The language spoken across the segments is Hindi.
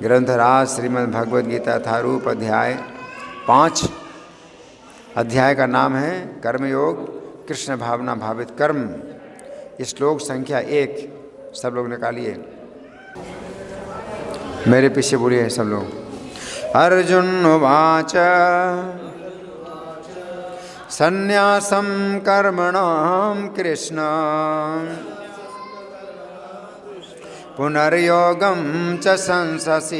ग्रंथराज श्रीमद् भगवद गीता यथारूप अध्याय 5। अध्याय का नाम है कर्मयोग, कृष्ण भावना भावित कर्म। श्लोक संख्या 1 सब लोग निकालिए, मेरे पीछे बोलिए सब लोग। अर्जुन उवाच संन्यासं कर्मणां कृष्ण पुनर्योगं च संससि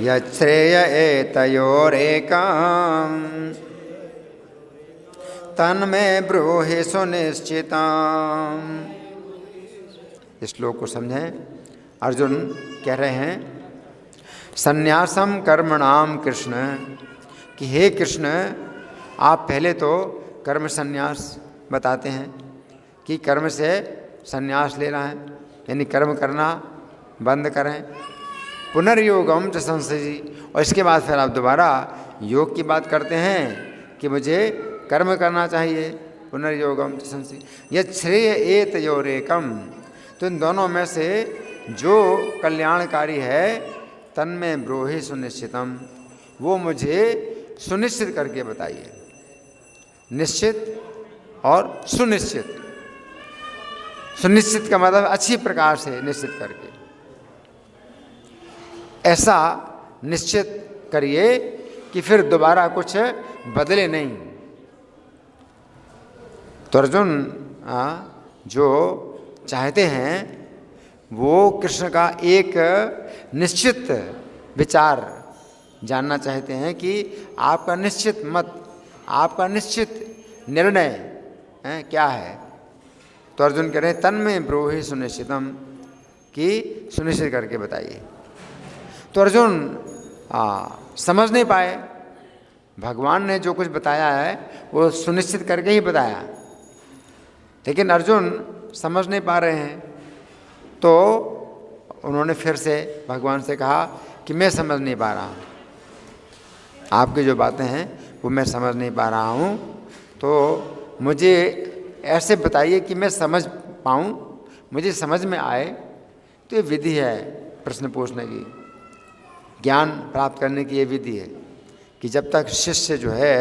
यच्छ्रेय एतयोरेकं तन्मे ब्रूहि सुनिश्चितम्। इस श्लोक को समझें। अर्जुन कह रहे हैं संन्यासम कर्मणाम कृष्ण, कि हे कृष्ण आप पहले तो कर्म संन्यास बताते हैं कि कर्म से संन्यास लेना है, यानी कर्म करना बंद करें। पुनर्योगम च संससि, और इसके बाद फिर आप दोबारा योग की बात करते हैं कि मुझे कर्म करना चाहिए। पुनर्योगम च संससि यच्छ्रेय एतयोरेकम, तो इन दोनों में से जो कल्याणकारी है तन्मे ब्रूहि सुनिश्चितम, वो मुझे सुनिश्चित करके बताइए। निश्चित और सुनिश्चित, सुनिश्चित का मतलब अच्छी प्रकार से निश्चित करके, ऐसा निश्चित करिए कि फिर दोबारा कुछ बदले नहीं। तो अर्जुन जो चाहते हैं वो कृष्ण का एक निश्चित विचार जानना चाहते हैं कि आपका निश्चित मत, आपका निश्चित निर्णय क्या है। तो अर्जुन कह रहे हैं तन्मे ब्रूहि सुनिश्चितम, कि सुनिश्चित करके बताइए। तो अर्जुन समझ नहीं पाए, भगवान ने जो कुछ बताया है वो सुनिश्चित करके ही बताया, लेकिन अर्जुन समझ नहीं पा रहे हैं। तो उन्होंने फिर से भगवान से कहा कि मैं समझ नहीं पा रहा हूँ, आपकी जो बातें हैं वो मैं समझ नहीं पा रहा हूँ, तो मुझे ऐसे बताइए कि मैं समझ पाऊँ, मुझे समझ में आए। तो ये विधि है प्रश्न पूछने की, ज्ञान प्राप्त करने की ये विधि है कि जब तक शिष्य जो है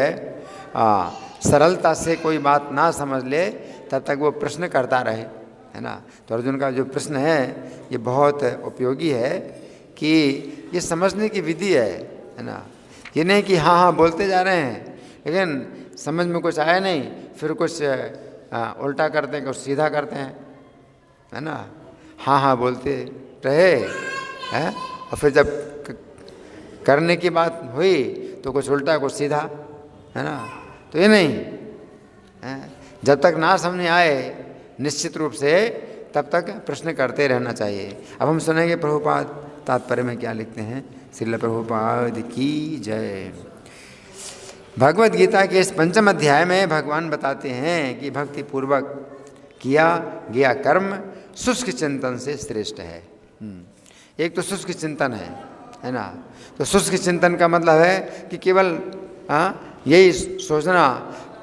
सरलता से कोई बात ना समझ ले तब तक वो प्रश्न करता रहे, है ना। तो अर्जुन का जो प्रश्न है ये बहुत उपयोगी है कि ये समझने की विधि है ना। ये नहीं कि हाँ हाँ बोलते जा रहे हैं लेकिन समझ में कुछ आया नहीं, फिर कुछ उल्टा करते हैं, कुछ सीधा करते हैं, है ना। हाँ हाँ बोलते रहे हैं और फिर जब करने की बात हुई तो कुछ उल्टा कुछ सीधा, है ना। तो ये नहीं है, जब तक ना समझ आए निश्चित रूप से तब तक प्रश्न करते रहना चाहिए। अब हम सुनेंगे प्रभुपाद तात्पर्य में क्या लिखते हैं। श्रील प्रभुपाद की जय। भगवद गीता के इस 5वें अध्याय में भगवान बताते हैं कि भक्ति पूर्वक किया गया कर्म शुष्क चिंतन से श्रेष्ठ है। एक तो शुष्क चिंतन है ना। तो शुष्क चिंतन का मतलब है कि केवल यही सोचना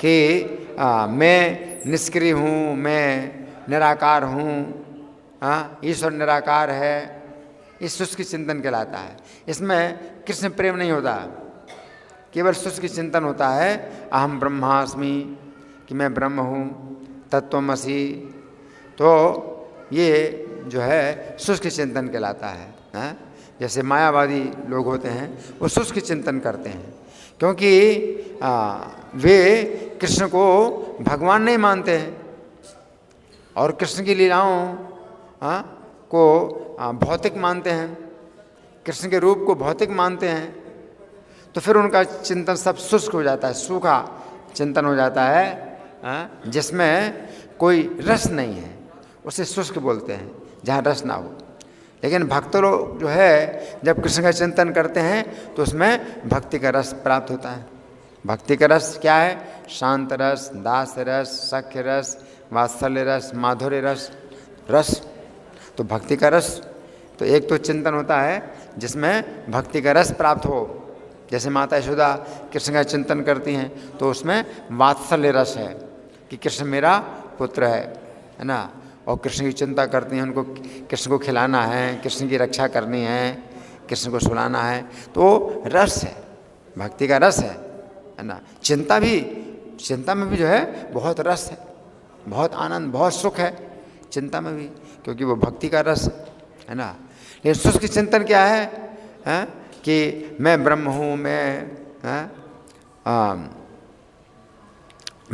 कि मैं निष्क्रिय हूँ, मैं निराकार हूँ, ईश्वर निराकार है, इस शुष्क चिंतन कहलाता है। इसमें कृष्ण प्रेम नहीं होता, केवल शुष्क चिंतन होता है अहम ब्रह्मास्मि, कि मैं ब्रह्म हूँ, तत्वमसि। तो ये जो है शुष्क चिंतन कहलाता है। जैसे मायावादी लोग होते हैं वो शुष्क चिंतन करते हैं क्योंकि वे कृष्ण को भगवान नहीं मानते हैं और कृष्ण की लीलाओं को भौतिक मानते हैं, कृष्ण के रूप को भौतिक मानते हैं। तो फिर उनका चिंतन सब शुष्क हो जाता है, सूखा चिंतन हो जाता है, जिसमें कोई रस नहीं है, उसे शुष्क बोलते हैं, जहाँ रस ना हो। लेकिन भक्त लोग जो है जब कृष्ण का चिंतन करते हैं तो उसमें भक्ति का रस प्राप्त होता है। भक्ति का रस क्या है? शांत रस, दास रस, सख्य रस, वात्सल्य रस, माधुर्य रस। रस तो भक्ति का रस, तो एक तो चिंतन होता है जिसमें भक्ति का रस प्राप्त हो। जैसे माता यशोदा कृष्ण का चिंतन करती हैं तो उसमें वात्सल्य रस है कि कृष्ण मेरा पुत्र है ना। और कृष्ण की चिंता करती हैं, उनको कृष्ण को खिलाना है, कृष्ण की रक्षा करनी है, कृष्ण को सुलाना है, तो रस है, भक्ति का रस है ना। चिंता में भी जो है बहुत रस है, बहुत आनंद, बहुत सुख है चिंता में भी, क्योंकि वो भक्ति का रस है ना। लेकिन शुष्क चिंतन क्या है, कि मैं ब्रह्म हूँ, मैं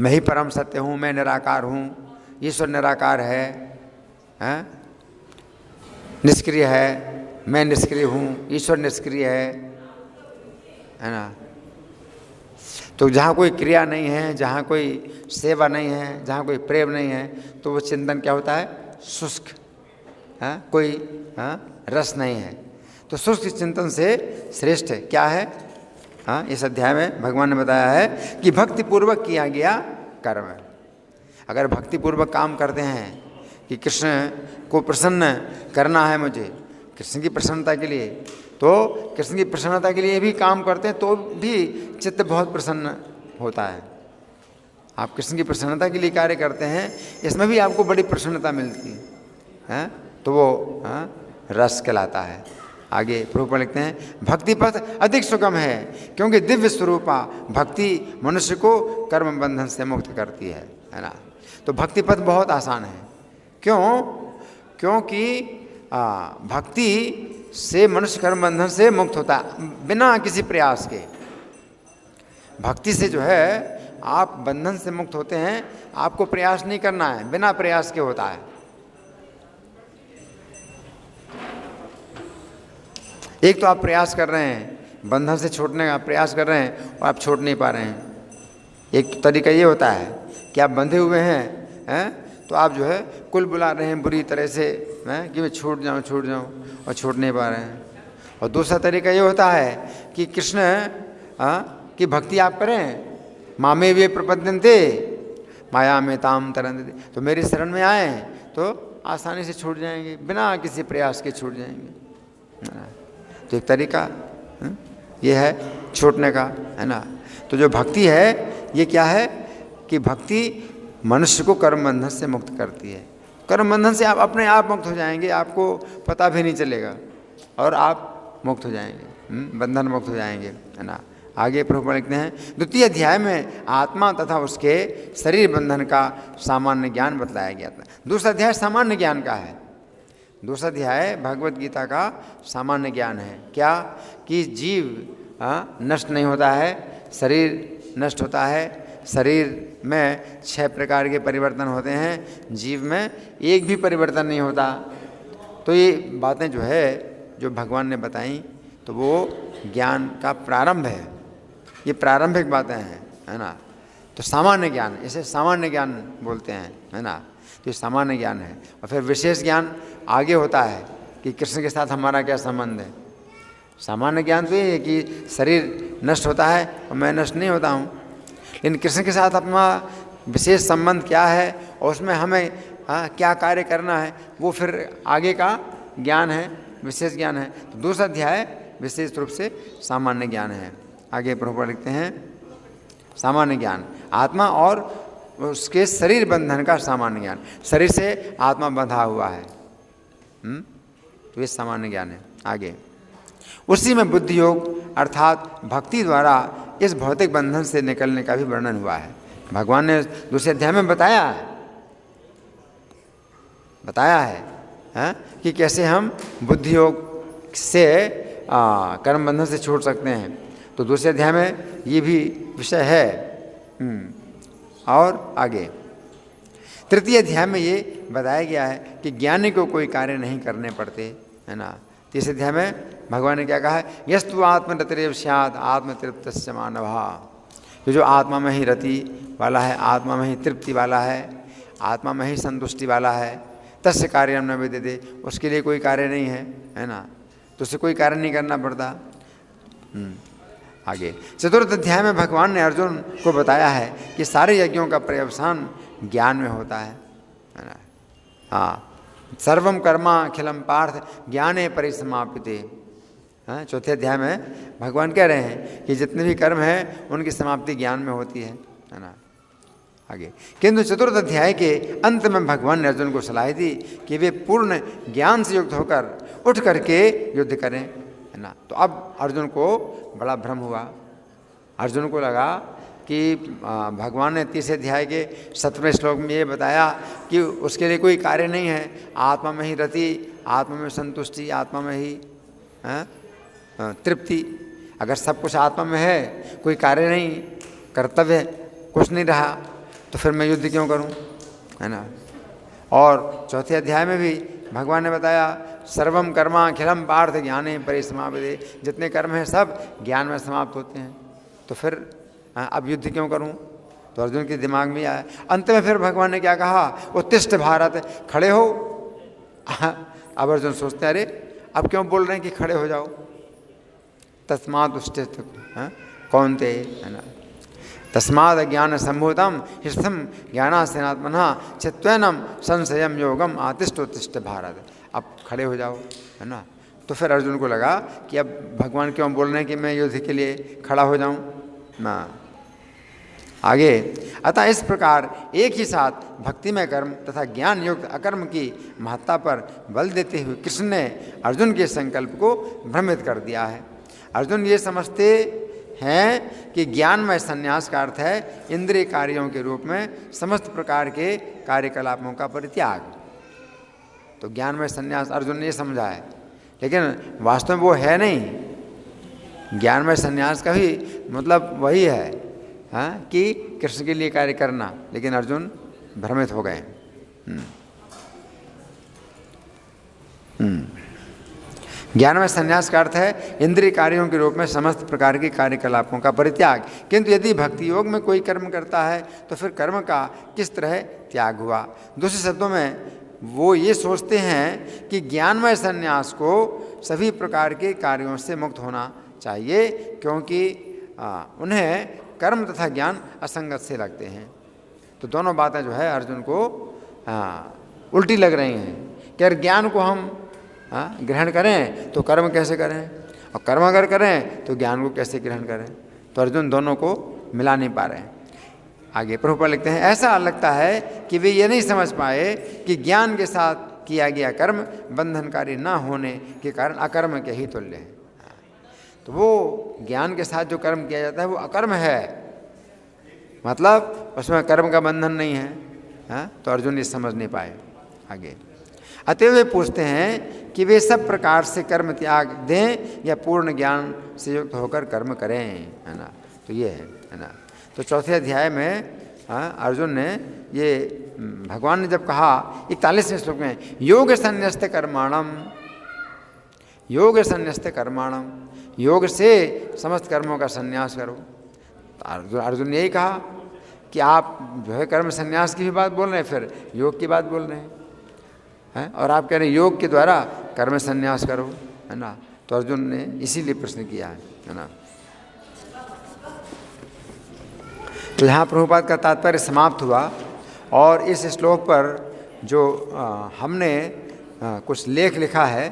ही परम सत्य हूँ, मैं निराकार हूँ, ईश्वर निराकार है, निष्क्रिय है, मैं निष्क्रिय हूँ, ईश्वर निष्क्रिय है ना। तो जहाँ कोई क्रिया नहीं है, जहाँ कोई सेवा नहीं है, जहाँ कोई प्रेम नहीं है, तो वो चिंतन क्या होता है, शुष्क, कोई रस नहीं है। तो शुष्क चिंतन से श्रेष्ठ क्या है, इस अध्याय में भगवान ने बताया है कि भक्ति पूर्वक किया गया कर्म है। अगर भक्ति पूर्वक काम करते हैं कि कृष्ण को प्रसन्न करना है मुझे, कृष्ण की प्रसन्नता के लिए, तो कृष्ण की प्रसन्नता के लिए भी काम करते हैं तो भी चित्त बहुत प्रसन्न होता है। आप कृष्ण की प्रसन्नता के लिए कार्य करते हैं, इसमें भी आपको बड़ी प्रसन्नता मिलती है, तो वो रस कहलाता है। आगे प्रभुपाद लिखते हैं, भक्ति पथ अधिक सुगम है, क्योंकि दिव्य स्वरूपा भक्ति मनुष्य को कर्म बंधन से मुक्त करती है ना। तो भक्ति पथ बहुत आसान है। क्यों? क्योंकि भक्ति से मनुष्य कर्म बंधन से मुक्त होता है बिना किसी प्रयास के। भक्ति से जो है आप बंधन से मुक्त होते हैं, आपको प्रयास नहीं करना है, बिना प्रयास के होता है। एक तो आप प्रयास कर रहे हैं, बंधन से छूटने का प्रयास कर रहे हैं और आप छूट नहीं पा रहे हैं। एक तरीका ये होता है कि आप बंधे हुए हैं, तो आप जो है कुल बुला रहे हैं बुरी तरह से, कि मैं छूट जाऊं और छूट नहीं पा रहे हैं। और दूसरा तरीका ये होता है कि कृष्ण की भक्ति आप करें, मामे वे प्रपद्यन्ते माया में ताम तरन्ते, तो मेरी शरण में आए तो आसानी से छूट जाएंगे, बिना किसी प्रयास के छूट जाएंगे। तो एक तरीका ये है छूटने का, है ना। तो जो भक्ति है ये क्या है कि भक्ति मनुष्य को कर्म बंधन से मुक्त करती है। कर्म बंधन से आप अपने आप मुक्त हो जाएंगे, आपको पता भी नहीं चलेगा और आप मुक्त हो जाएंगे, बंधन मुक्त हो जाएंगे, है ना। आगे प्रभुपाद लिखते हैं, द्वितीय अध्याय में आत्मा तथा उसके शरीर बंधन का सामान्य ज्ञान बतलाया गया था। दूसरा अध्याय सामान्य ज्ञान का है। दूसरा अध्याय भगवत गीता का सामान्य ज्ञान है। क्या? कि जीव नष्ट नहीं होता है, शरीर नष्ट होता है, शरीर में 6 प्रकार के परिवर्तन होते हैं, जीव में एक भी परिवर्तन नहीं होता। तो ये बातें जो है जो भगवान ने बताई, तो वो ज्ञान का प्रारंभ है, ये प्रारंभिक बातें हैं, है ना। तो सामान्य ज्ञान, इसे सामान्य ज्ञान बोलते हैं, है ना। तो ये सामान्य ज्ञान है। और फिर विशेष ज्ञान आगे होता है कि कृष्ण के साथ हमारा क्या संबंध है। सामान्य ज्ञान तो ये है कि शरीर नष्ट होता है और मैं नष्ट नहीं होता हूँ, लेकिन कृष्ण के साथ अपना विशेष संबंध क्या है और उसमें हमें क्या कार्य करना है, वो फिर आगे का ज्ञान है, विशेष ज्ञान है। तो दूसरा अध्याय विशेष रूप से सामान्य ज्ञान है। आगे प्रभुपाद लिखते हैं, सामान्य ज्ञान आत्मा और उसके शरीर बंधन का सामान्य ज्ञान, शरीर से आत्मा बंधा हुआ है, तो ये सामान्य ज्ञान है। आगे उसी में बुद्धि योग अर्थात भक्ति द्वारा इस भौतिक बंधन से निकलने का भी वर्णन हुआ है। भगवान ने दूसरे अध्याय में बताया है कि कैसे हम बुद्धि योग से कर्म बंधन से छूट सकते हैं। तो दूसरे अध्याय में ये भी विषय है। और आगे तृतीय अध्याय में ये बताया गया है कि ज्ञानी को कोई कार्य नहीं करने पड़ते, है ना। तीसरे अध्याय में भगवान ने क्या कहा है, यस्तु आत्मरतिरेव स्यात् आत्मतृप्तस्य मानवः। जो आत्मा में ही रति वाला है, आत्मा में ही तृप्ति वाला है, आत्मा में ही संतुष्टि वाला है, तस्य कार्यं न विद्यते, उसके लिए कोई कार्य नहीं है ना। तो उसे कोई कार्य नहीं करना पड़ता। आगे चतुर्थ अध्याय में भगवान ने अर्जुन को बताया है कि सारे यज्ञों का पर्यवसान ज्ञान में होता है ना। हाँ, सर्वम कर्मा अखिलम पार्थ ज्ञाने परिसमाप्यते। चौथे अध्याय में भगवान कह रहे हैं कि जितने भी कर्म हैं उनकी समाप्ति ज्ञान में होती है ना। आगे, किंतु चतुर्थ अध्याय के अंत में भगवान ने अर्जुन को सलाह दी कि वे पूर्ण ज्ञान से युक्त होकर उठ करके युद्ध करें, है ना। तो अब अर्जुन को बड़ा भ्रम हुआ। अर्जुन को लगा कि भगवान ने 30 अध्याय के 7वें श्लोक में ये बताया कि उसके लिए कोई कार्य नहीं है, आत्मा में ही रति, आत्मा में संतुष्टि, आत्मा में ही तृप्ति। अगर सब कुछ आत्मा में है, कोई कार्य नहीं, कर्तव्य कुछ नहीं रहा, तो फिर मैं युद्ध क्यों करूं, है ना। और चौथे अध्याय में भी भगवान ने बताया सर्वम कर्मा अखिलम पार्थ ज्ञाने परिसमाप्यते, जितने कर्म हैं सब ज्ञान में समाप्त होते हैं, तो फिर अब युद्ध क्यों करूं। तो अर्जुन के दिमाग में आया। अंत में फिर भगवान ने क्या कहा, उत्तिष्ठ भारत, खड़े हो। अब अर्जुन सोचते हैं अरे अब क्यों बोल रहे हैं कि खड़े हो जाओ। तस्मात् उत्तिष्ठ कौन्ते, है ना। तस्माद् ज्ञान संभूतम हृष्टम ज्ञानास्तेनात्मनः चित्तेनम संशयम योगम आतिष्ठोत्तिष्ठ भारत। अब खड़े हो जाओ, है ना। तो फिर अर्जुन को लगा कि अब भगवान क्यों बोल रहे हैं कि मैं युद्ध के लिए खड़ा हो जाऊं ना। आगे, अतः इस प्रकार एक ही साथ भक्तिमय कर्म तथा ज्ञान युक्त अकर्म की महत्ता पर बल देते हुए कृष्ण ने अर्जुन के संकल्प को भ्रमित कर दिया है। अर्जुन ये समझते हैं कि ज्ञानमय संन्यास का अर्थ है इंद्रिय कार्यों के रूप में समस्त प्रकार के कार्यकलापों का परित्याग। तो ज्ञानमय संन्यास अर्जुन ने समझा है, लेकिन वास्तव में वो है नहीं। ज्ञानमय संन्यास का भी मतलब वही है, हाँ, कि कृष्ण के लिए कार्य करना, लेकिन अर्जुन भ्रमित हो गए। ज्ञानमय संन्यास का अर्थ है इंद्रिय कार्यों के रूप में समस्त प्रकार के कार्यकलापों का परित्याग। किंतु यदि भक्ति योग में कोई कर्म करता है तो फिर कर्म का किस तरह त्याग हुआ। दूसरे शब्दों में वो ये सोचते हैं कि ज्ञानमय संन्यास को सभी प्रकार के कार्यों से मुक्त होना चाहिए, क्योंकि उन्हें कर्म तथा ज्ञान असंगत से लगते हैं। तो दोनों बातें जो है अर्जुन को उल्टी लग रही हैं कि अगर ज्ञान को हम ग्रहण करें तो कर्म कैसे करें, और कर्म अगर करें तो ज्ञान को कैसे ग्रहण करें। तो अर्जुन दोनों को मिला नहीं पा रहे हैं। आगे प्रभुपाद लिखते हैं, ऐसा लगता है कि वे ये नहीं समझ पाए कि ज्ञान के साथ किया गया कर्म बंधनकारी न होने के कारण अकर्म के ही तुल्य है। तो वो ज्ञान के साथ जो कर्म किया जाता है वो अकर्म है, मतलब उसमें कर्म का बंधन नहीं है। तो अर्जुन ये समझ नहीं पाए। आगे, अतएव वे पूछते हैं कि वे सब प्रकार से कर्म त्याग दें या पूर्ण ज्ञान से युक्त होकर कर्म करें, है ना। तो ये है ना। तो चौथे अध्याय में अर्जुन ने ये भगवान ने जब कहा 41वें श्लोक में योग संन्यस्त कर्माणम, योग संन्यस्त कर्माणम, योग से समस्त कर्मों का संन्यास करो। तो अर्जुन ने यही कहा कि आप जो है कर्म संन्यास की भी बात बोल रहे हैं, फिर योग की बात बोल रहे हैं, और आप कह रहे हैं योग के द्वारा कर्म संन्यास करो, है ना। तो अर्जुन ने इसीलिए प्रश्न किया है ना। तो यहाँ प्रभुपाद का तात्पर्य समाप्त हुआ, और इस श्लोक पर जो हमने कुछ लेख लिखा है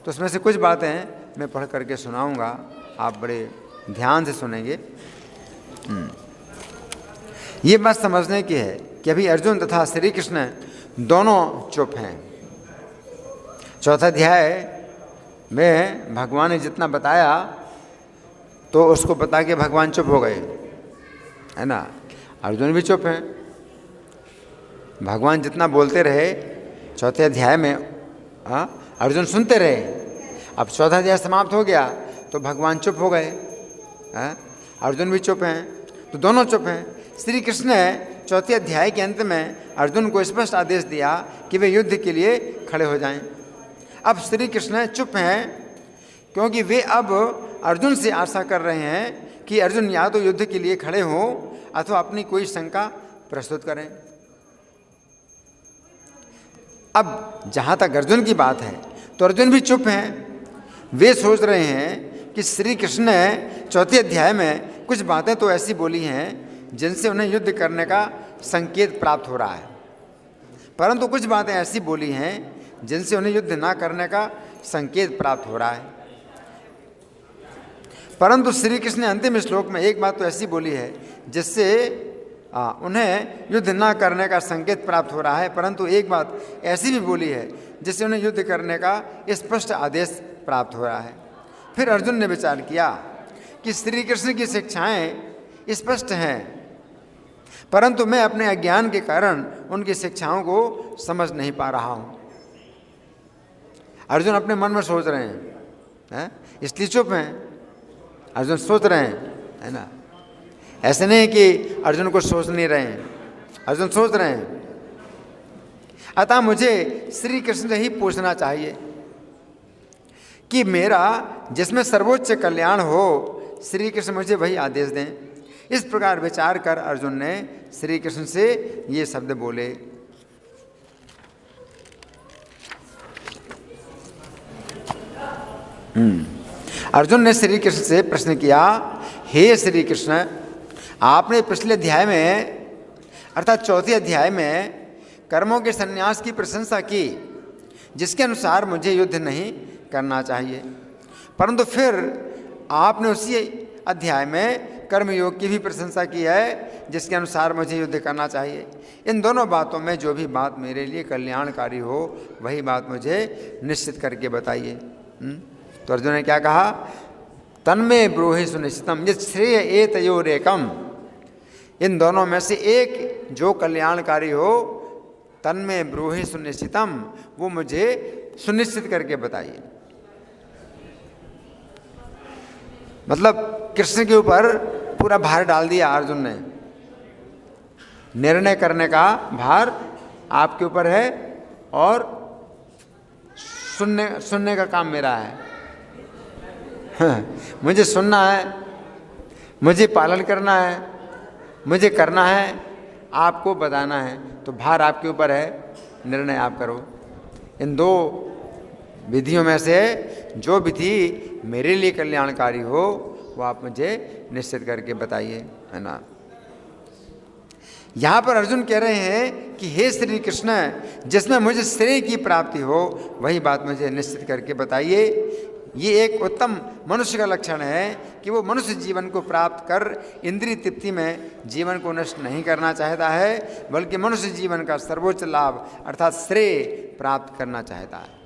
तो उसमें से कुछ बातें मैं पढ़ करके सुनाऊंगा, आप बड़े ध्यान से सुनेंगे। ये बात समझने की है कि अभी अर्जुन तथा श्री कृष्ण दोनों चुप हैं। चौथा अध्याय में भगवान ने जितना बताया तो उसको बता के भगवान चुप हो गए, है ना। अर्जुन भी चुप हैं। भगवान जितना बोलते रहे चौथे अध्याय में, अर्जुन सुनते रहे। अब चौथा अध्याय समाप्त हो गया तो भगवान चुप हो गए, अर्जुन भी चुप हैं, तो दोनों चुप हैं। श्री कृष्ण ने चौथे अध्याय के अंत में अर्जुन को स्पष्ट आदेश दिया कि वे युद्ध के लिए खड़े हो जाएं। अब श्री कृष्ण चुप हैं क्योंकि वे अब अर्जुन से आशा कर रहे हैं कि अर्जुन या तो युद्ध के लिए खड़े हों अथवा अपनी कोई शंका प्रस्तुत करें। अब जहाँ तक अर्जुन की बात है तो अर्जुन भी चुप हैं। वे सोच रहे हैं कि श्री कृष्ण ने चौथे अध्याय में कुछ बातें तो ऐसी बोली हैं जिनसे उन्हें युद्ध करने का संकेत प्राप्त हो रहा है, परंतु कुछ बातें ऐसी बोली हैं जिनसे उन्हें युद्ध ना करने का संकेत प्राप्त हो रहा है। परंतु श्री कृष्ण ने अंतिम श्लोक में एक बात तो ऐसी बोली है जिससे उन्हें युद्ध न करने का संकेत प्राप्त हो रहा है, परंतु एक बात ऐसी भी बोली है जिससे उन्हें युद्ध करने का स्पष्ट आदेश प्राप्त हो रहा है। फिर अर्जुन ने विचार किया कि श्री कृष्ण की शिक्षाएं स्पष्ट हैं, परंतु मैं अपने अज्ञान के कारण उनकी शिक्षाओं को समझ नहीं पा रहा हूं। अर्जुन अपने मन में सोच रहे हैं, इसलिए चुप हैं। अर्जुन सोच रहे हैं, है ना। ऐसे नहीं कि अर्जुन को सोच नहीं रहे हैं, अर्जुन सोच रहे हैं। अतः मुझे श्री कृष्ण से ही पूछना चाहिए कि मेरा जिसमें सर्वोच्च कल्याण हो, श्री कृष्ण मुझे वही आदेश दें। इस प्रकार विचार कर अर्जुन ने श्री कृष्ण से ये शब्द बोले। अर्जुन ने श्री कृष्ण से प्रश्न किया, हे श्री कृष्ण, आपने पिछले अध्याय में अर्थात चौथे अध्याय में कर्मों के संन्यास की प्रशंसा की, जिसके अनुसार मुझे युद्ध नहीं करना चाहिए, परंतु फिर आपने उसी अध्याय में कर्मयोग की भी प्रशंसा की है, जिसके अनुसार मुझे युद्ध करना चाहिए। इन दोनों बातों में जो भी बात मेरे लिए कल्याणकारी हो, वही बात मुझे निश्चित करके बताइए। तो अर्जुन ने क्या कहा, तन्मे ब्रूहि सुनिश्चितम यत् श्रेय एतयोरेकम, इन दोनों में से एक जो कल्याणकारी हो, तन्मे ब्रूहि सुनिश्चितम, वो मुझे सुनिश्चित करके बताइए। मतलब कृष्ण के ऊपर पूरा भार डाल दिया अर्जुन ने। निर्णय करने का भार आपके ऊपर है और सुनने का काम मेरा है। मुझे सुनना है, मुझे पालन करना है, मुझे करना है, आपको बताना है। तो भार आपके ऊपर है, निर्णय आप करो। इन दो विधियों में से जो विधि मेरे लिए कल्याणकारी हो, वो आप मुझे निश्चित करके बताइए, है ना। यहाँ पर अर्जुन कह रहे हैं कि हे श्री कृष्ण, जिसमें मुझे श्रेय की प्राप्ति हो, वही बात मुझे निश्चित करके बताइए। ये एक उत्तम मनुष्य का लक्षण है कि वो मनुष्य जीवन को प्राप्त कर इंद्रिय तृप्ति में जीवन को नष्ट नहीं करना चाहता है, बल्कि मनुष्य जीवन का सर्वोच्च लाभ अर्थात श्रेय प्राप्त करना चाहता है।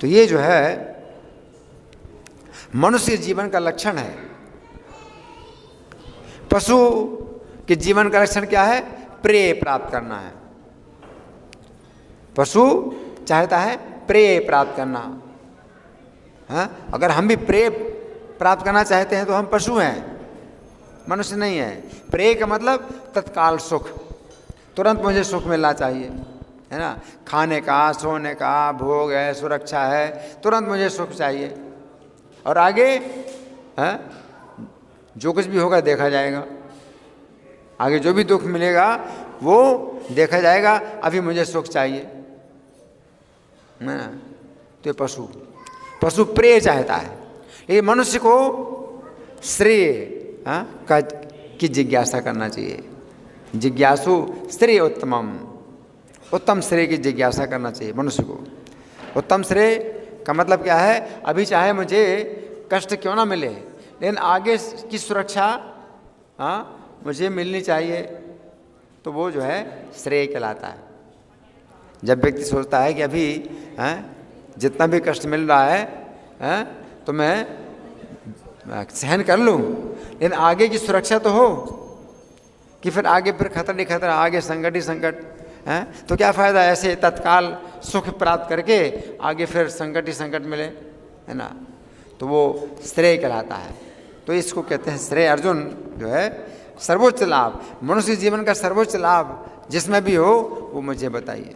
तो ये जो है मनुष्य जीवन का लक्षण है। पशु के जीवन का लक्षण क्या है? प्रेय प्राप्त करना है। पशु चाहता है प्रेय प्राप्त करना। हाँ, अगर हम भी प्रेय प्राप्त करना चाहते हैं तो हम पशु हैं, मनुष्य नहीं है। प्रेय का मतलब तत्काल सुख, तुरंत मुझे सुख मिलना चाहिए, है ना। खाने का, सोने का, भोग है, सुरक्षा है, तुरंत मुझे सुख चाहिए। और आगे जो कुछ भी होगा देखा जाएगा, आगे जो भी दुख मिलेगा वो देखा जाएगा, अभी मुझे सुख चाहिए, है ना। तो पशु प्रेय चाहता है। ये मनुष्य को श्रेय की जिज्ञासा करना चाहिए। जिज्ञासु श्रेय उत्तमम, उत्तम श्रेय की जिज्ञासा करना चाहिए मनुष्य को। उत्तम श्रेय का मतलब क्या है? अभी चाहे मुझे कष्ट क्यों ना मिले, लेकिन आगे की सुरक्षा मुझे मिलनी चाहिए, तो वो जो है श्रेय कहलाता है। जब व्यक्ति सोचता है कि अभी जितना भी कष्ट मिल रहा है तो मैं सहन कर लूँ, लेकिन आगे की सुरक्षा तो हो, कि फिर आगे फिर खतरा ही खतरा, आगे संकट ही संकट है, तो क्या फ़ायदा ऐसे तत्काल सुख प्राप्त करके आगे फिर संकट ही संकट मिले, है ना। तो वो श्रेय कहलाता है। तो इसको कहते हैं श्रेय। अर्जुन जो है सर्वोच्च लाभ, मनुष्य जीवन का सर्वोच्च लाभ जिसमें भी हो वो मुझे बताइए।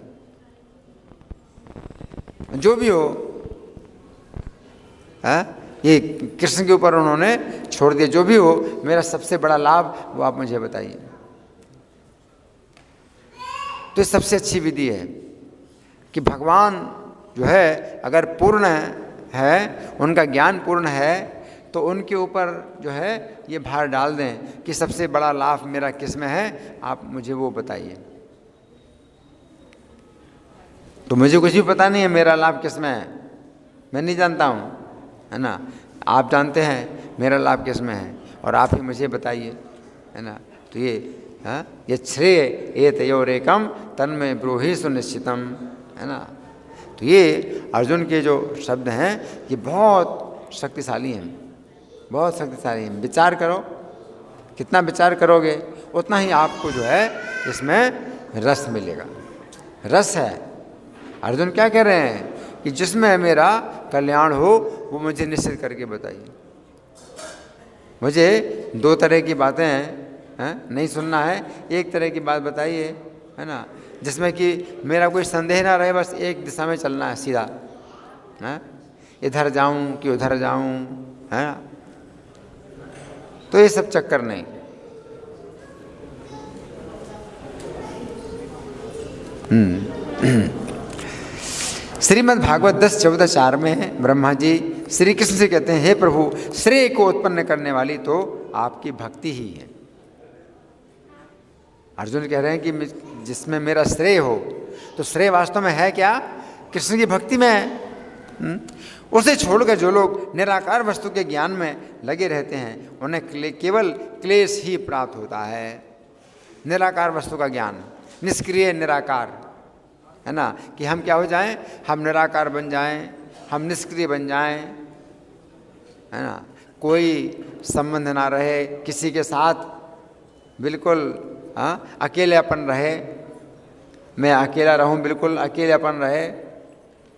जो भी हो ये कृष्ण के ऊपर उन्होंने छोड़ दिया। जो भी हो, मेरा सबसे बड़ा लाभ वो आप मुझे बताइए। तो सबसे अच्छी विधि है कि भगवान जो है अगर पूर्ण है, उनका ज्ञान पूर्ण है, तो उनके ऊपर जो है ये भार डाल दें कि सबसे बड़ा लाभ मेरा किस में है, आप मुझे वो बताइए। तो मुझे कुछ भी पता नहीं है मेरा लाभ किस में है, मैं नहीं जानता हूँ, है ना। आप जानते हैं मेरा लाभ किस में है, और आप ही मुझे बताइए। है ना। तो ये श्रेय ये तयोरेकम तन्मय ब्रूहि सुनिश्चितम, है ना। तो ये अर्जुन के जो शब्द हैं ये बहुत शक्तिशाली हैं, बहुत शक्तिशाली हैं। विचार करो, कितना विचार करोगे उतना ही आपको जो है इसमें रस मिलेगा। रस है। अर्जुन क्या कह रहे हैं कि जिसमें मेरा कल्याण हो वो मुझे निश्चित करके बताइए। मुझे दो तरह की बातें हैं नहीं सुनना है, एक तरह की बात बताइए, है ना, जिसमें कि मेरा कोई संदेह ना रहे, बस एक दिशा में चलना है सीधा, है, इधर जाऊं कि उधर जाऊं, है ना। तो ये सब चक्कर नहीं। श्रीमद् भागवत 10:14-4 में है, ब्रह्मा जी श्री कृष्ण से कहते हैं, हे प्रभु, श्रेय को उत्पन्न करने वाली तो आपकी भक्ति ही है। अर्जुन कह रहे हैं कि जिसमें मेरा श्रेय हो, तो श्रेय वास्तव में है क्या? कृष्ण की भक्ति में है। उसे छोड़कर जो लोग निराकार वस्तु के ज्ञान में लगे रहते हैं उन्हें केवल क्लेश ही प्राप्त होता है। निराकार वस्तु का ज्ञान, निष्क्रिय निराकार, है ना, कि हम क्या हो जाएं, हम निराकार बन जाएं, हम निष्क्रिय बन जाएं, है ना, कोई संबंध ना रहे किसी के साथ, बिल्कुल अकेलेपन रहे, मैं अकेला रहूं, बिल्कुल अकेलेपन रहे,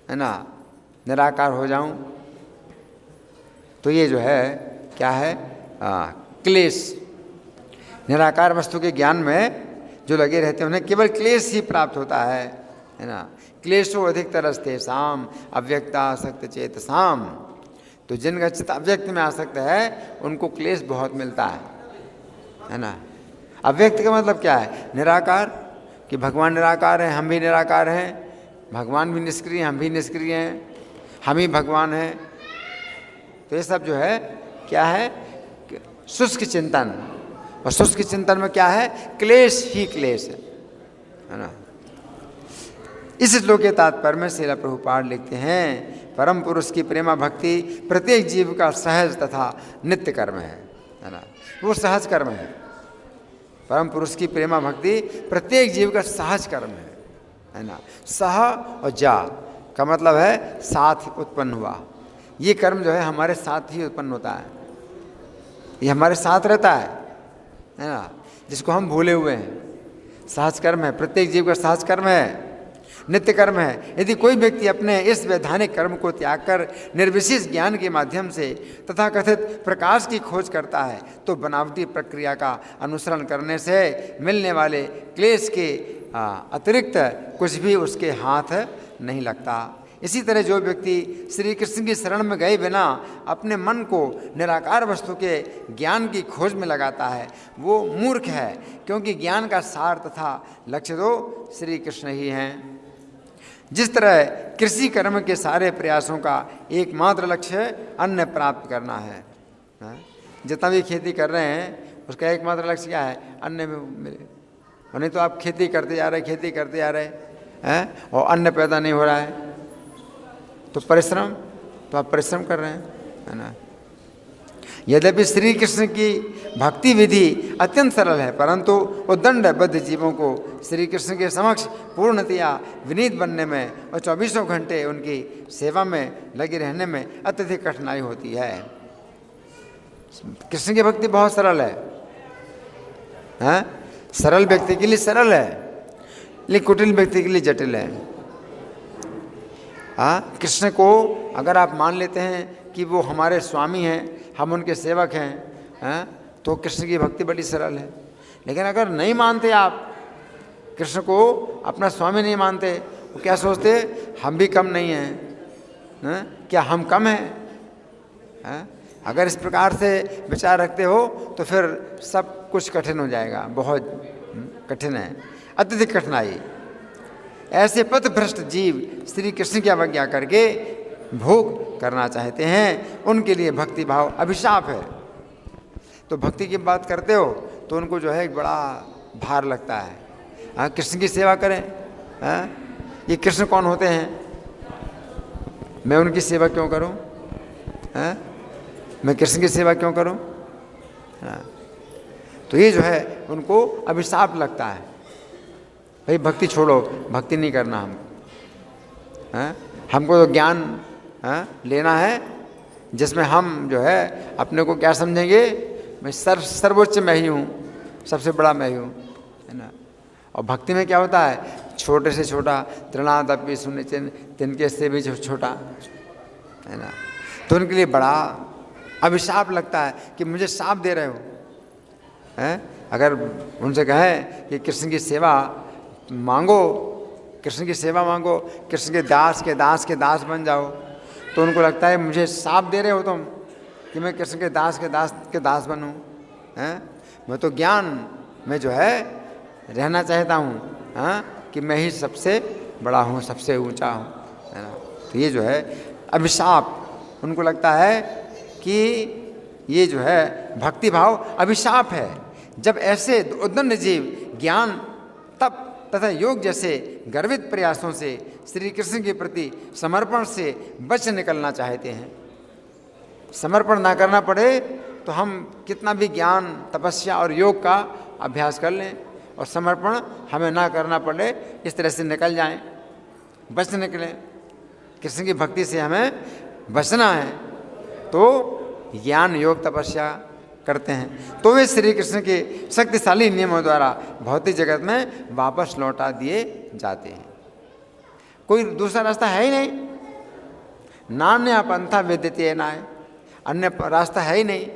है ना, निराकार हो जाऊं। तो ये जो है क्या है, क्लेश। निराकार वस्तु के ज्ञान में जो लगे रहते हैं उन्हें केवल क्लेश ही प्राप्त होता है ना। क्लेशो अधिकतरस्ते साम अव्यक्ता आसक्त चेतसाम। तो जिनका चित्त अव्यक्त में आसक्त है उनको क्लेश बहुत मिलता है ना। अव्यक्त का मतलब क्या है? निराकार, कि भगवान निराकार हैं, हम भी निराकार हैं, भगवान भी निष्क्रिय, हम भी निष्क्रिय हैं, हम ही भगवान हैं। तो ये सब जो है क्या है, शुष्क चिंतन। और शुष्क चिंतन में क्या है, क्लेश ही क्लेश है ना। इस श्लोक के तात्पर्य में श्रील प्रभुपाद लिखते हैं, परम पुरुष की प्रेमा भक्ति प्रत्येक जीव का सहज तथा नित्य कर्म है ना। वो सहज कर्म है। परम पुरुष की प्रेमा भक्ति प्रत्येक जीव का सहज कर्म है ना। सह और जा का मतलब है साथ उत्पन्न हुआ। ये कर्म जो है हमारे साथ ही उत्पन्न होता है, ये हमारे साथ रहता है ना, जिसको हम भूले हुए हैं। सहज कर्म है, प्रत्येक जीव का सहज कर्म है, नित्य कर्म है। यदि कोई व्यक्ति अपने इस वैधानिक कर्म को त्याग कर निर्विशेष ज्ञान के माध्यम से तथा कथित प्रकाश की खोज करता है तो बनावटी प्रक्रिया का अनुसरण करने से मिलने वाले क्लेश के अतिरिक्त कुछ भी उसके हाथ नहीं लगता। इसी तरह जो व्यक्ति श्री कृष्ण की शरण में गए बिना अपने मन को निराकार वस्तु के ज्ञान की खोज में लगाता है वो मूर्ख है, क्योंकि ज्ञान का सार तथा लक्ष्य तो श्री कृष्ण ही हैं। जिस तरह कृषि कर्म के सारे प्रयासों का एकमात्र लक्ष्य अन्न प्राप्त करना है, जितना भी खेती कर रहे हैं उसका एकमात्र लक्ष्य क्या है, अन्न में मिले। और नहीं तो आप खेती करते जा रहे, खेती करते जा रहे हैं और अन्न पैदा नहीं हो रहा है, तो परिश्रम, तो आप परिश्रम कर रहे हैं, है ना। यद्यपि श्री कृष्ण की भक्ति विधि अत्यंत सरल है, परंतु उद्दंडबद्ध जीवों को श्री कृष्ण के समक्ष पूर्णतया विनीत बनने में और 24 घंटे उनकी सेवा में लगे रहने में अत्यधिक कठिनाई होती है। कृष्ण की भक्ति बहुत सरल है, हैं? सरल व्यक्ति के लिए सरल है, लेकिन कुटिल व्यक्ति के लिए जटिल है। कृष्ण को अगर आप मान लेते हैं कि वो हमारे स्वामी हैं, हम उनके सेवक हैं, तो कृष्ण की भक्ति बड़ी सरल है। लेकिन अगर नहीं मानते आप कृष्ण को, अपना स्वामी नहीं मानते, वो क्या सोचते, हम भी कम नहीं हैं, क्या हम कम हैं? अगर इस प्रकार से विचार रखते हो तो फिर सब कुछ कठिन हो जाएगा, बहुत कठिन है, अत्यधिक कठिनाई। ऐसे पथ भ्रष्ट जीव श्री कृष्ण की अवज्ञा करके भोग करना चाहते हैं, उनके लिए भक्ति भाव अभिशाप है। तो भक्ति की बात करते हो तो उनको जो है एक बड़ा भार लगता है। कृष्ण की सेवा करें, ये कृष्ण कौन होते हैं, मैं उनकी सेवा क्यों करूं, मैं कृष्ण की सेवा क्यों करूं? तो ये जो है उनको अभिशाप लगता है, भाई भक्ति छोड़ो, भक्ति नहीं करना हमको, हमको तो ज्ञान लेना है जिसमें हम जो है अपने को क्या समझेंगे, मैं सर्वोच्च मैं ही हूँ, सबसे बड़ा मैं ही हूँ, है ना। और भक्ति में क्या होता है, छोटे से छोटा, तृणादपि सुनिचिन, तिनके से भी छोटा, है ना। तो उनके लिए बड़ा अभिशाप लगता है कि मुझे शाप दे रहे हो, हैं। अगर उनसे कहें कि कृष्ण की सेवा मांगो, कृष्ण की सेवा मांगो, कृष्ण के दास के दास के दास बन जाओ, तो उनको लगता है मुझे शाप दे रहे हो तुम कि मैं कृष्ण के दास के दास बनूं, हैं। मैं तो ज्ञान में जो है रहना चाहता हूँ, कि मैं ही सबसे बड़ा हूँ, सबसे ऊंचा हूँ, है ना। तो ये जो है अभिशाप, उनको लगता है कि ये जो है भक्ति भाव अभिशाप है। जब ऐसे उद्दंड जीव ज्ञान तप तथा योग जैसे गर्वित प्रयासों से श्री कृष्ण के प्रति समर्पण से बच निकलना चाहते हैं, समर्पण ना करना पड़े तो हम कितना भी ज्ञान तपस्या और योग का अभ्यास कर लें और समर्पण हमें ना करना पड़े, इस तरह से निकल जाएं, बच निकलें, कृष्ण की भक्ति से हमें बचना है, तो ज्ञान योग तपस्या करते हैं, तो वे श्री कृष्ण के शक्तिशाली नियमों द्वारा भौतिक जगत में वापस लौटा दिए जाते हैं। कोई दूसरा रास्ता है ही नहीं, नान्य पंथा विद्यते नाय, अन्य रास्ता है ही नहीं।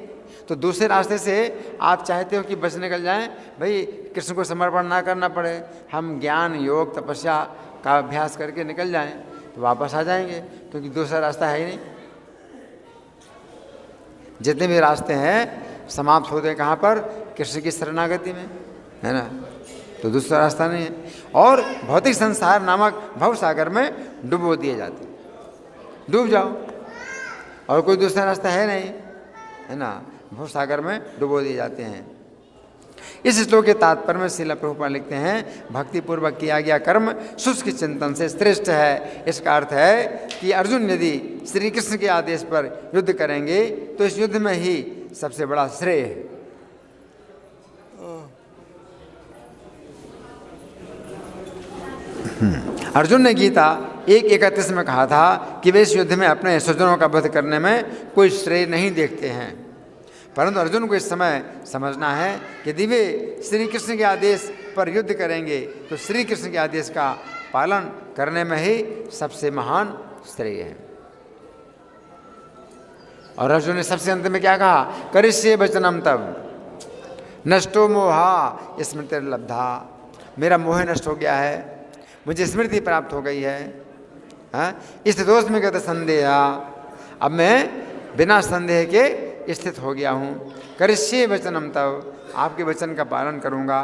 तो दूसरे रास्ते से आप चाहते हो कि बच निकल जाएं, भाई कृष्ण को समर्पण ना करना पड़े, हम ज्ञान योग तपस्या का अभ्यास करके निकल जाएं, तो वापस आ जाएंगे, क्योंकि दूसरा रास्ता है ही नहीं। जितने भी रास्ते हैं समाप्त होते हैं कहाँ पर, कृष्ण की शरणागति में, है ना। तो दूसरा रास्ता नहीं है, और भौतिक संसार नामक भव सागर में डुबो दिए जाते, डूब जाओ, और कोई दूसरा रास्ता है नहीं, है ना। भव सागर में डुबो दिए जाते हैं। इस श्लोक के तात्पर्य में श्रील प्रभुपाद लिखते हैं, भक्ति पूर्वक किया गया कर्म शुष्क चिंतन से श्रेष्ठ है। इसका अर्थ है कि अर्जुन यदि श्री कृष्ण के आदेश पर युद्ध करेंगे तो इस युद्ध में ही सबसे बड़ा श्रेय है। अर्जुन ने गीता 1:31 में कहा था कि वे इस युद्ध में अपने स्वजनों का वध करने में कोई श्रेय नहीं देखते हैं, परंतु अर्जुन को इस समय समझना है कि यदि वे श्री कृष्ण के आदेश पर युद्ध करेंगे तो श्री कृष्ण के आदेश का पालन करने में ही सबसे महान श्रेय है। और अर्जुन ने सबसे अंत में क्या कहा, करिष्ये वचनम तब नष्टो मोहा स्मृतिर्लब्धा, मेरा मोह नष्ट हो गया है, मुझे स्मृति प्राप्त हो गई है, इस दोष में गत संदेह, अब मैं बिना संदेह के स्थित हो गया हूँ। करिष्ये वचनम तब, आपके वचन का पालन करूँगा।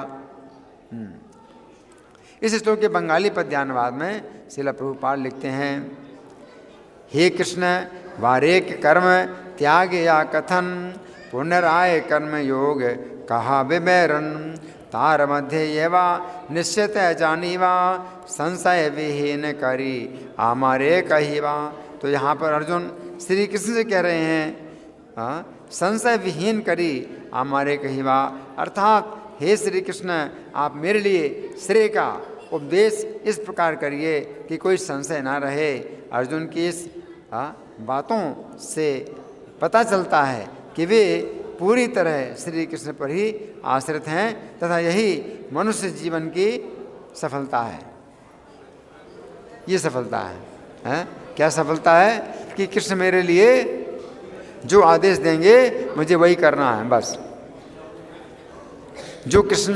इस श्लोक के बंगाली पद्यानुवाद में श्रील प्रभुपाद लिखते हैं, हे कृष्ण वारेक कर्म त्याग या कथन, पुनराय कर्म योग कहा विवरण, तार मध्य येवा निश्चित जानीवा, संशय विहीन करी आमारे कहिवा। तो यहाँ पर अर्जुन श्री कृष्ण से कह रहे हैं, संशय विहीन करी आमारे कहिवा, अर्थात हे श्री कृष्ण आप मेरे लिए श्रेय का उपदेश इस प्रकार करिए कि कोई संशय ना रहे। अर्जुन की इस बातों से पता चलता है कि वे पूरी तरह श्री कृष्ण पर ही आश्रित हैं तथा यही मनुष्य जीवन की सफलता है। ये सफलता है, क्या सफलता है कि कृष्ण मेरे लिए जो आदेश देंगे मुझे वही करना है, बस जो कृष्ण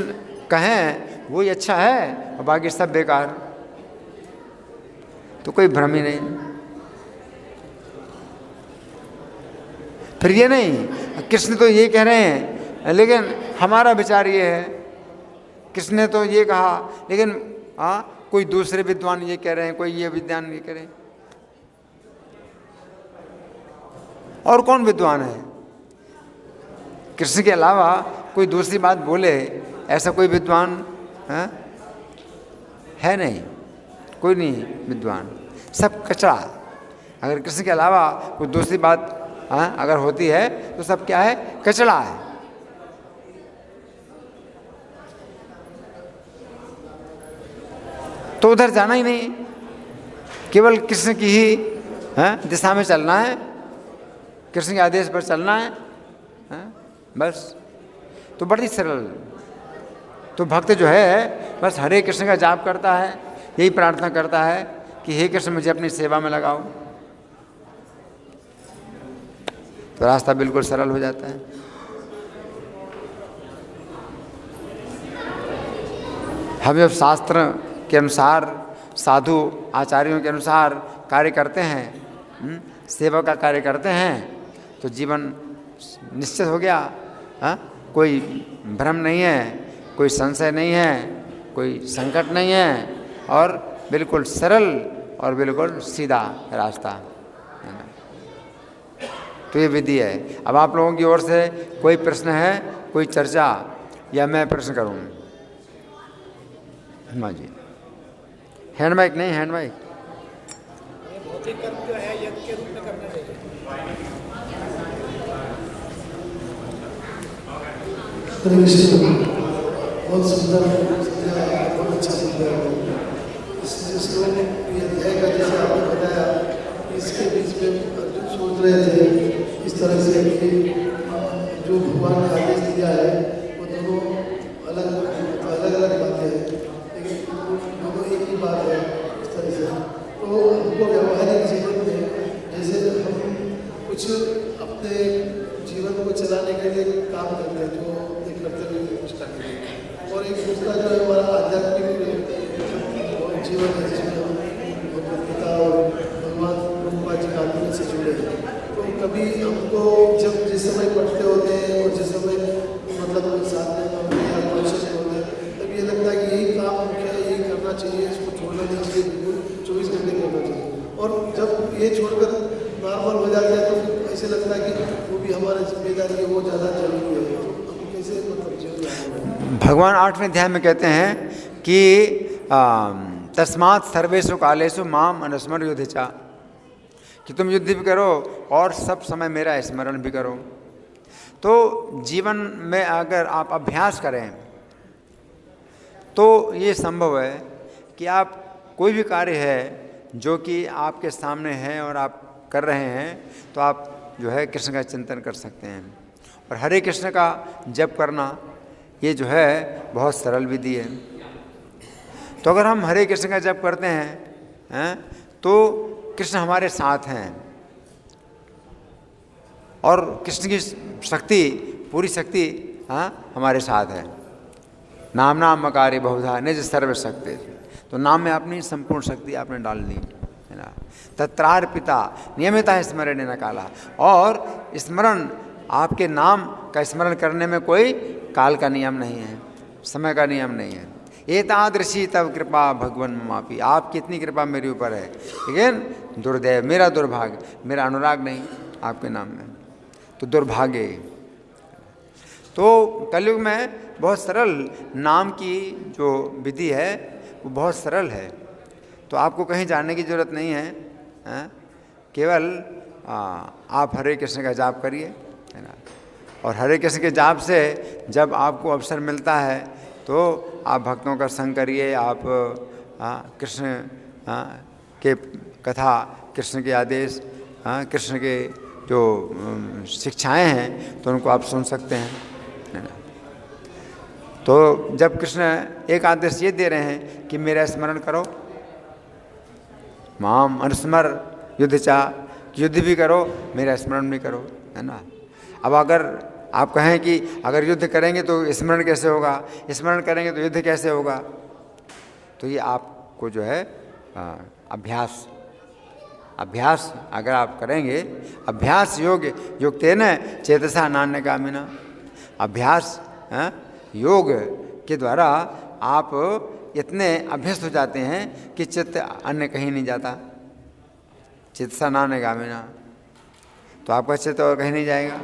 कहें वही अच्छा है और बाकी सब बेकार, तो कोई भ्रम ही नहीं। फिर ये नहीं कृष्ण तो ये कह रहे हैं लेकिन हमारा विचार ये है, कृष्ण ने तो ये कहा लेकिन कोई दूसरे विद्वान ये कह रहे हैं, कोई ये विद्वान ये कह रहे हैं। और कौन विद्वान है? कृष्ण के अलावा कोई दूसरी बात बोले ऐसा कोई विद्वान है नहीं, कोई नहीं विद्वान, सब कचरा। अगर कृष्ण के अलावा कोई दूसरी बात अगर होती है तो सब क्या है, कचरा है। तो उधर जाना ही नहीं, केवल कृष्ण की ही दिशा में चलना है, कृष्ण के आदेश पर चलना है, बस। तो बड़ी सरल। तो भक्त जो है बस हरे कृष्ण का जाप करता है, यही प्रार्थना करता है कि हे कृष्ण मुझे अपनी सेवा में लगाओ, तो रास्ता बिल्कुल सरल हो जाता है। हम जब शास्त्र के अनुसार, साधु आचार्यों के अनुसार कार्य करते हैं, सेवा का कार्य करते हैं, तो जीवन निश्चित हो गया। कोई भ्रम नहीं है, कोई संशय नहीं है, कोई संकट नहीं है, और बिल्कुल सरल और बिल्कुल सीधा रास्ता है ना। तो ये विधि है। अब आप लोगों की ओर से कोई प्रश्न है, कोई चर्चा, या मैं प्रश्न करूं? हाँ जी, हैंड माइक नहीं, हैंड माइक। भौतिक कर्म जो है यज्ञ के रूप में करना चाहिए। बहुत सुंदर, बहुत अच्छा सुंदर। इस श्लोक ये अध्याय का जैसे आपने बताया, इसके बीच में अर्जुन सोच रहे थे इस तरह से कि जो भगवान ने आदेश दिया है वो दोनों अलग अलग बातें हैं, लेकिन दोनों एक ही बात है इस तरह से। तो हमको व्यवहारिक जीवन में जैसे हम कुछ अपने जीवन को चलाने के लिए काम करते हैं, जो एक कर्तव्य की निष्ठा के लिए, और एक दूसरा जो है हमारा आध्यात्मिक जीवन है जिसमें हम भगवद्गीता और भगवान ब्रह्मा जी का आत्मा से जुड़े हैं। तो कभी हमको जब जिस समय पढ़ते होते हैं और जिस समय मतलब साधना में या कोशिश होते हैं, तब ये लगता है कि यही काम मुख्य है, यही करना चाहिए, इसको छोड़ना नहीं चाहिए, बिल्कुल 24 घंटे करना चाहिए। और जब ये छोड़कर नॉर्मल हो जाता है तो ऐसे लगता है कि वो भी हमारा जिम्मेदारी है, वो ज़्यादा जरूरी है। तो हम कैसे मतलब जीवन? भगवान 8वें अध्याय में कहते हैं कि तस्मात् सर्वेषु कालेषु माम अनुस्मर युद्धचा, कि तुम युद्ध भी करो और सब समय मेरा स्मरण भी करो। तो जीवन में अगर आप अभ्यास करें तो ये संभव है कि आप कोई भी कार्य है जो कि आपके सामने है और आप कर रहे हैं, तो आप जो है कृष्ण का चिंतन कर सकते हैं। और हरे कृष्ण का जप करना ये जो है बहुत सरल विधि है। तो अगर हम हरे कृष्ण का जप करते हैं तो कृष्ण हमारे साथ हैं, और कृष्ण की शक्ति, पूरी शक्ति हमारे साथ है। नाम नाम मकारी बहुधा निज सर्व शक्ति, तो नाम में अपनी संपूर्ण शक्ति आपने डाल दी है ना। तत्रार्पिता नियमिता स्मरण न काला, और स्मरण, आपके नाम का स्मरण करने में कोई काल का नियम नहीं है, समय का नियम नहीं है। एतादृशी तब कृपा भगवन मापी, आपकी इतनी कृपा मेरे ऊपर है, लेकिन दुर्दैव, मेरा दुर्भाग्य, मेरा अनुराग नहीं आपके नाम में, तो दुर्भाग्य। तो कलयुग में बहुत सरल नाम की जो विधि है वो बहुत सरल है। तो आपको कहीं जाने की ज़रूरत नहीं है, केवल आप हरे कृष्ण का जाप करिए, है ना। और हरे कृष्ण के जाप से जब आपको अवसर मिलता है तो आप भक्तों का संग करिए, आप कृष्ण के कथा, कृष्ण के आदेश, कृष्ण के जो शिक्षाएं हैं तो उनको आप सुन सकते हैं, है ना। तो जब कृष्ण एक आदेश ये दे रहे हैं कि मेरा स्मरण करो, माम अनुस्मर युद्धचा, युद्ध भी करो मेरा स्मरण भी करो, है ना। अब अगर आप कहें कि अगर युद्ध करेंगे तो स्मरण कैसे होगा, स्मरण करेंगे तो युद्ध कैसे होगा, तो ये आपको जो है अभ्यास अगर आप करेंगे, अभ्यास योग युक्तेन चेतसा नान्य कामिना, अभ्यास योग के द्वारा आप इतने अभ्यस्त हो जाते हैं कि चित्त अन्य कहीं नहीं जाता, चेतसा नान्य कामिना, तो आपका चित्त और कहीं नहीं जाएगा।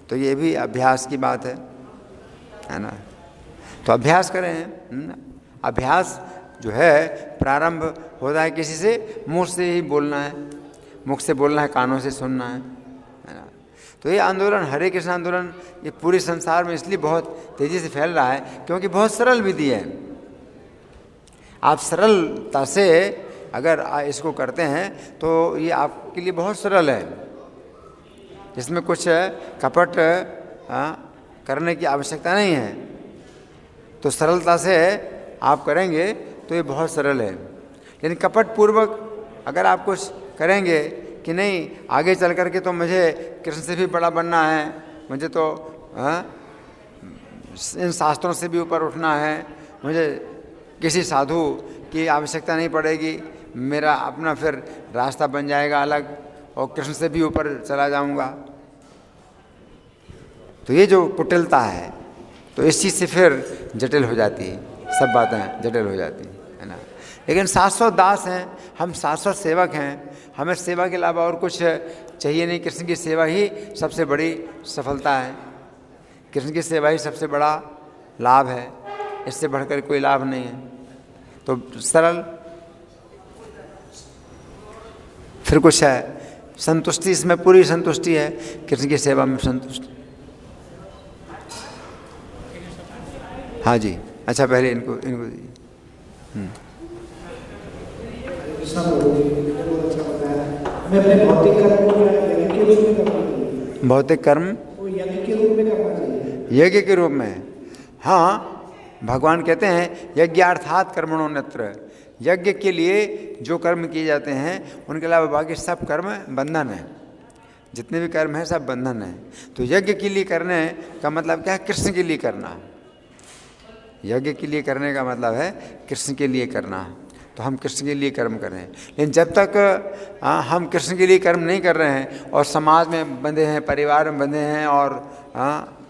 तो ये भी अभ्यास की बात है ना। तो अभ्यास करें, अभ्यास जो है प्रारंभ होता है किसी से, मुँह से ही बोलना है, मुख से बोलना है, कानों से सुनना है ना। तो ये आंदोलन, हरे कृष्ण आंदोलन, ये पूरे संसार में इसलिए बहुत तेज़ी से फैल रहा है क्योंकि बहुत सरल विधि है। आप सरलता से अगर इसको करते हैं तो ये आपके लिए बहुत सरल है, इसमें कुछ कपट करने की आवश्यकता नहीं है। तो सरलता से आप करेंगे तो ये बहुत सरल है। लेकिन कपट पूर्वक अगर आप कुछ करेंगे कि नहीं आगे चल कर के तो मुझे कृष्ण से भी बड़ा बनना है, मुझे तो इन शास्त्रों से भी ऊपर उठना है, मुझे किसी साधु की आवश्यकता नहीं पड़ेगी, मेरा अपना फिर रास्ता बन जाएगा अलग और कृष्ण से भी ऊपर चला जाऊंगा। तो ये जो कुटिलता है तो इस चीज़ से फिर जटिल हो जाती है, सब बातें जटिल हो जाती है ना। लेकिन शाश्वत दास हैं हम, शाश्वत सेवक हैं, हमें सेवा के अलावा और कुछ चाहिए नहीं। कृष्ण की सेवा ही सबसे बड़ी सफलता है, कृष्ण की सेवा ही सबसे बड़ा लाभ है, इससे बढ़कर कोई लाभ नहीं है। तो सरल, फिर कुछ है संतुष्टि, इसमें पूरी संतुष्टि है, कृष्ण की सेवा में संतुष्टि। हाँ जी, अच्छा पहले इनको दीजिए। मैं अपने भौतिक कर्म को यज्ञ के रूप में करना चाहिए। भौतिक कर्म वो यज्ञ के रूप में करना चाहिए। यज्ञ के रूप में, हाँ, भगवान कहते हैं यज्ञार्थात कर्मणो नत्र, यज्ञ के लिए जो कर्म किए जाते हैं उनके अलावा बाकी सब कर्म बंधन है, जितने भी कर्म हैं सब बंधन है। तो यज्ञ के लिए करने का मतलब क्या है? कृष्ण के लिए करना। यज्ञ के लिए करने का मतलब है कृष्ण के लिए करना। तो हम कृष्ण के लिए कर्म कर रहे हैं, लेकिन जब तक हम कृष्ण के लिए कर्म नहीं कर रहे हैं और समाज में बंधे हैं, परिवार में बंधे हैं और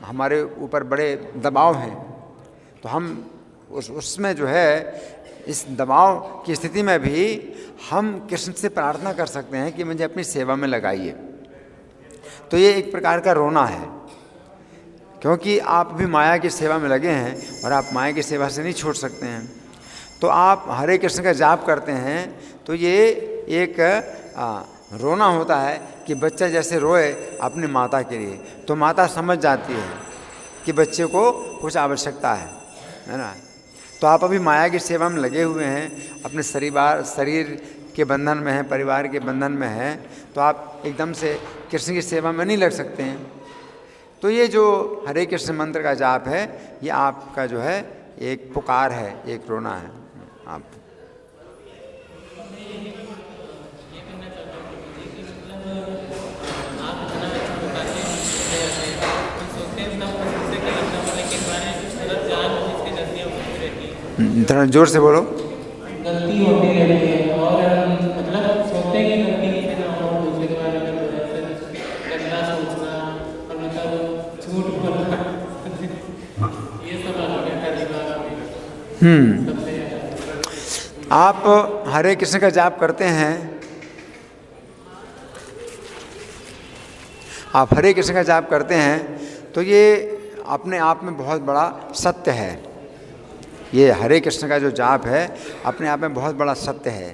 हमारे ऊपर बड़े दबाव हैं, तो हम उसमें जो है इस दबाव की स्थिति में भी हम कृष्ण से प्रार्थना कर सकते हैं कि मुझे अपनी सेवा में लगाइए। तो ये एक प्रकार का रोना है, क्योंकि आप भी माया की सेवा में लगे हैं और आप माया की सेवा से नहीं छोड़ सकते हैं। तो आप हरे कृष्ण का जाप करते हैं तो ये एक रोना होता है कि बच्चा जैसे रोए अपनी माता के लिए, तो माता समझ जाती है कि बच्चे को कुछ आवश्यकता है ना। तो आप अभी माया की सेवा में लगे हुए हैं, अपने शरीर के बंधन में हैं, परिवार के बंधन में हैं, तो आप एकदम से कृष्ण की सेवा में नहीं लग सकते हैं। तो ये जो हरे कृष्ण मंत्र का जाप है ये आपका जो है एक पुकार है, एक रोना है। आप थोड़ा जोर से बोलो। गलती होती रहती है और मतलब सोचते हैं कि गलती नहीं करना हो, दूसरे के बारे में गंदा सोचना और मतलब झूठ बोलना, ये सब आप हरे कृष्ण का जाप करते हैं, आप हरे कृष्ण का जाप करते हैं तो ये अपने आप में बहुत बड़ा सत्य है। ये हरे कृष्ण का जो जाप है अपने आप में बहुत बड़ा सत्य है।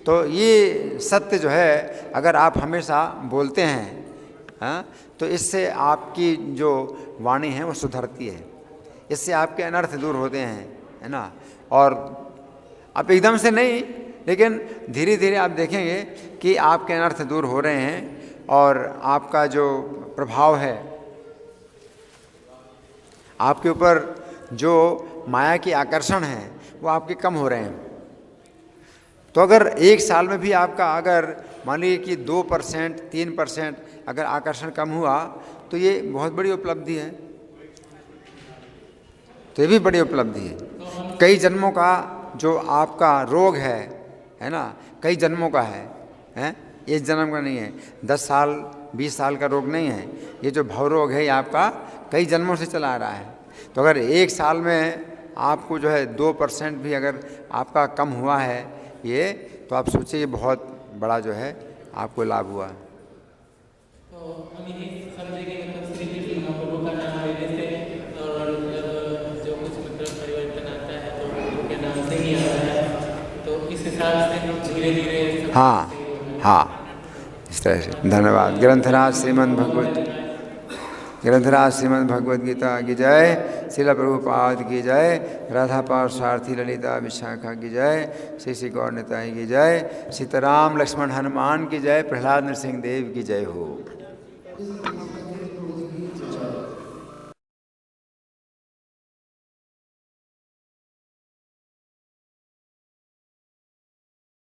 तो ये सत्य जो है अगर आप हमेशा बोलते हैं तो इससे आपकी जो वाणी है वो सुधरती है, इससे आपके अनर्थ दूर होते हैं, है ना। और आप एकदम से नहीं, लेकिन धीरे धीरे आप देखेंगे कि आपके अनर्थ दूर हो रहे हैं और आपका जो प्रभाव है, आपके ऊपर जो माया की आकर्षण है वो आपके कम हो रहे हैं। तो अगर एक साल में भी आपका अगर मान लीजिए कि 2% 3% अगर आकर्षण कम हुआ तो ये बहुत बड़ी उपलब्धि है। तो ये भी बड़ी उपलब्धि है। कई जन्मों का जो आपका रोग है ना, कई जन्मों का है, एक जन्म का नहीं है, 10 साल 20 साल का रोग नहीं है। ये जो भव रोग है ये आपका कई जन्मों से चला आ रहा है। तो अगर एक साल में आपको जो है 2% भी अगर आपका कम हुआ है ये, तो आप सोचिए बहुत बड़ा जो है आपको लाभ हुआ। तो हम ये समझे कि मतलब श्री कृष्ण महाप्रभु का नाम लेने से और जो कुछ मतलब परिवर्तन आता है तो उनके नाम से ही आता है, तो इस हिसाब से हम धीरे धीरे हाँ, इस तरह से। धन्यवाद। ग्रंथराज श्रीमद् भगवत गीता की जय। शिला प्रभुपाद की जय, राधा पार्षार्थी ललिता विशाखा की जय, श्री श्री गौर निताई की जय, सीताराम लक्ष्मण हनुमान की जय, प्रहलाद नरसिंह देव की जय हो।